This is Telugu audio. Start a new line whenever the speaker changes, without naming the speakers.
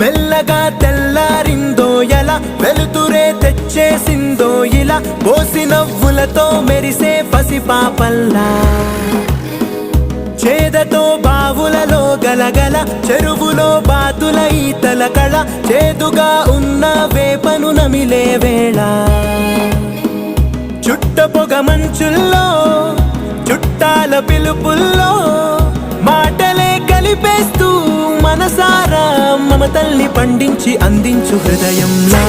మెల్లగా తెల్లారిందో ఎలా, వెలుతురే తెచ్చేసిందో ఇలా, పోసి నవ్వులతో మెరిసే పసిపాపల్లా. చేదతో బావులలో గలగల, చెరువులో బాతుల ఈతల కళ, చేదుగా ఉన్న వేపను నమిలే వేళ. చుట్ట పొగ మంచుల్లో, చుట్టాల పిలుపుల్లో, మాటలే కలిపేస్తూ మనసారా మమతల్ని పండించి అందించు హృదయంలా.